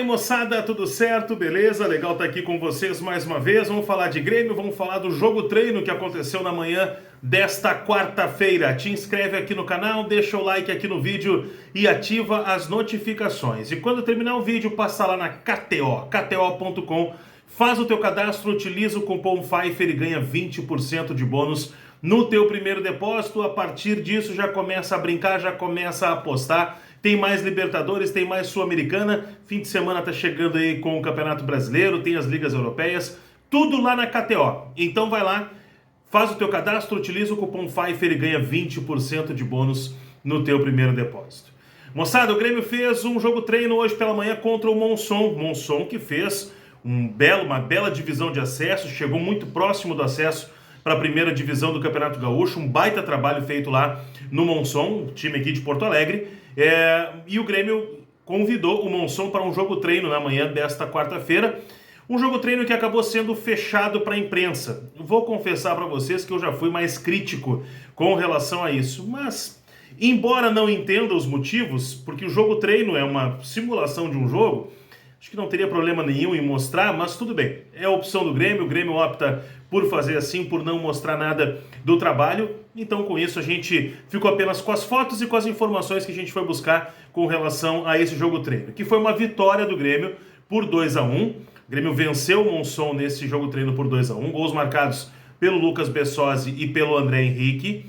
moçada, tudo certo? Beleza? Legal estar aqui com vocês mais uma vez. Vamos falar de Grêmio, vamos falar do jogo treino que aconteceu na manhã desta quarta-feira. Te inscreve aqui no canal, deixa o like aqui no vídeo e ativa as notificações. E quando terminar o vídeo, passa lá na KTO, kto.com, faz o teu cadastro, utiliza o cupom Pfeiffer e ganha 20% de bônus no teu primeiro depósito. A partir disso já começa a brincar, já começa a apostar. Tem mais Libertadores, tem mais Sul-Americana, fim de semana tá chegando aí com o Campeonato Brasileiro, tem as ligas europeias, tudo lá na KTO. Então vai lá, faz o teu cadastro, utiliza o cupom Pfeiffer e ganha 20% de bônus no teu primeiro depósito. Moçada, o Grêmio fez um jogo treino hoje pela manhã contra o Monson que fez uma bela divisão de acesso, chegou muito próximo do acesso para a primeira divisão do Campeonato Gaúcho, um baita trabalho feito lá no Monson, time aqui de Porto Alegre. E o Grêmio convidou o Monson para um jogo treino na manhã desta quarta-feira, um jogo treino que acabou sendo fechado para a imprensa. Vou confessar para vocês que eu já fui mais crítico com relação a isso, mas embora não entenda os motivos, porque o jogo treino é uma simulação de um jogo, acho que não teria problema nenhum em mostrar, mas tudo bem, é a opção do Grêmio, o Grêmio opta por fazer assim, por não mostrar nada do trabalho. Então com isso a gente ficou apenas com as fotos e com as informações que a gente foi buscar com relação a esse jogo treino, que foi uma vitória do Grêmio por 2-1. O Grêmio venceu o Monson nesse jogo treino por 2-1, gols marcados pelo Lucas Bessosi e pelo André Henrique.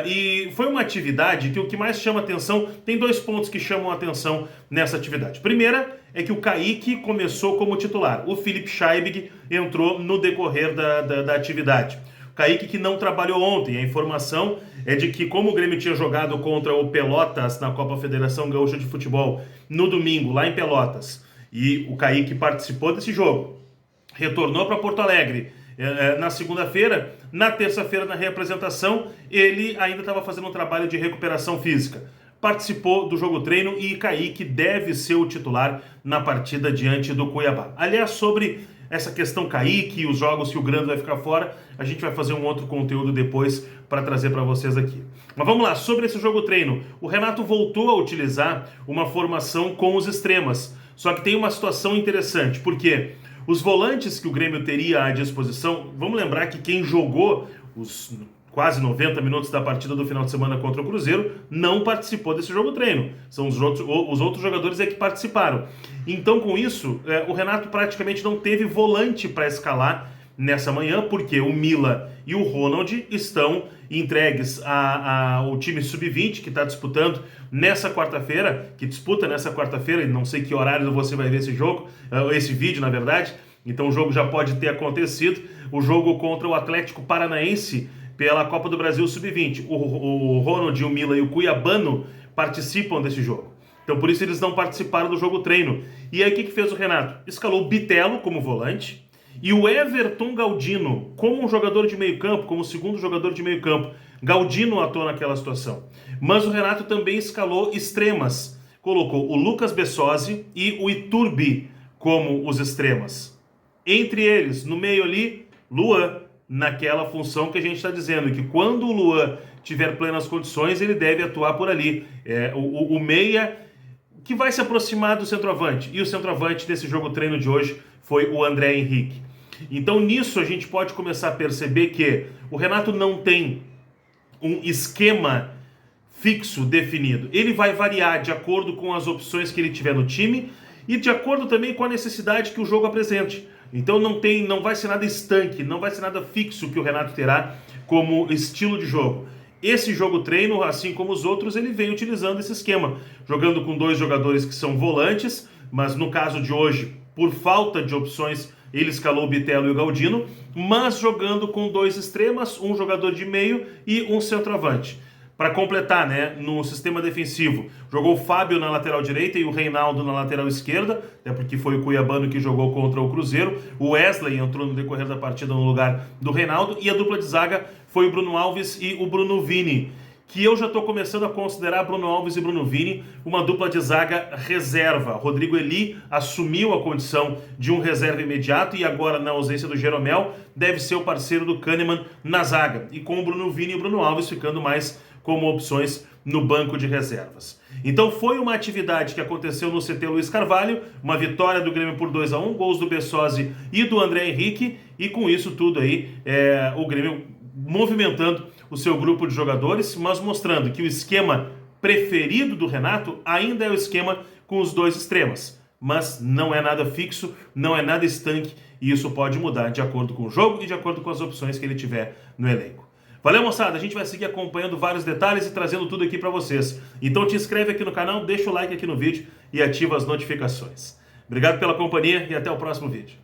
E foi uma atividade que o que mais chama atenção, tem dois pontos que chamam a atenção nessa atividade. Primeira é que o Kaique começou como titular, o Philipp Scheibig entrou no decorrer da atividade. O Kaique que não trabalhou ontem, a informação é de que como o Grêmio tinha jogado contra o Pelotas na Copa Federação Gaúcha de Futebol no domingo, lá em Pelotas, e o Kaique participou desse jogo, retornou para Porto Alegre na segunda-feira, na terça-feira na reapresentação, ele ainda estava fazendo um trabalho de recuperação física. Participou do jogo treino e Kaique deve ser o titular na partida diante do Cuiabá. Aliás, sobre essa questão Kaique e os jogos que o Grando vai ficar fora, a gente vai fazer um outro conteúdo depois para trazer para vocês aqui. Mas vamos lá, sobre esse jogo treino, o Renato voltou a utilizar uma formação com os extremas, só que tem uma situação interessante, porque os volantes que o Grêmio teria à disposição, vamos lembrar que quem jogou os quase 90 minutos da partida do final de semana contra o Cruzeiro não participou desse jogo treino. São os outros jogadores que participaram. Então, com isso, o Renato praticamente não teve volante para escalar nessa manhã, porque o Mila e o Ronald estão entregues ao time sub-20 que está disputando nessa quarta-feira, e não sei que horário você vai ver esse vídeo, na verdade, então o jogo já pode ter acontecido, o jogo contra o Atlético Paranaense pela Copa do Brasil sub-20. O Ronald, o Mila e o Cuiabano participam desse jogo. Então por isso eles não participaram do jogo treino. E aí o que fez o Renato? Escalou o Bitelo como volante e o Everton Galdino como um jogador de meio campo, como segundo jogador de meio campo. Galdino atuou naquela situação. Mas o Renato também escalou extremas. Colocou o Lucas Bessosi e o Iturbi como os extremas. Entre eles, no meio ali, Luan, naquela função que a gente está dizendo, que quando o Luan tiver plenas condições, ele deve atuar por ali. O meia que vai se aproximar do centroavante. E o centroavante desse jogo treino de hoje foi o André Henrique. Então nisso a gente pode começar a perceber que o Renato não tem um esquema fixo, definido. Ele vai variar de acordo com as opções que ele tiver no time e de acordo também com a necessidade que o jogo apresente. Então não vai ser nada estanque, não vai ser nada fixo que o Renato terá como estilo de jogo. Esse jogo treino, assim como os outros, ele vem utilizando esse esquema, jogando com dois jogadores que são volantes, mas no caso de hoje, por falta de opções, ele escalou o Bitelo e o Galdino, mas jogando com dois extremas, um jogador de meio e um centroavante. Para completar, no sistema defensivo, jogou o Fábio na lateral direita e o Reinaldo na lateral esquerda, até porque foi o Cuiabano que jogou contra o Cruzeiro. O Wesley entrou no decorrer da partida no lugar do Reinaldo e a dupla de zaga foi o Bruno Alves e o Bruno Vini, que eu já estou começando a considerar Bruno Alves e Bruno Vini uma dupla de zaga reserva. Rodrigo Eli assumiu a condição de um reserva imediato e agora, na ausência do Jeromel, deve ser o parceiro do Kahneman na zaga. E com o Bruno Vini e o Bruno Alves ficando mais como opções no banco de reservas. Então foi uma atividade que aconteceu no CT Luiz Carvalho, uma vitória do Grêmio por 2-1, gols do Bessosi e do André Henrique, e com isso tudo aí, o Grêmio movimentando o seu grupo de jogadores, mas mostrando que o esquema preferido do Renato ainda é o esquema com os dois extremos, mas não é nada fixo, não é nada estanque, e isso pode mudar de acordo com o jogo e de acordo com as opções que ele tiver no elenco. Valeu, moçada, a gente vai seguir acompanhando vários detalhes e trazendo tudo aqui para vocês. Então te inscreve aqui no canal, deixa o like aqui no vídeo e ativa as notificações. Obrigado pela companhia e até o próximo vídeo.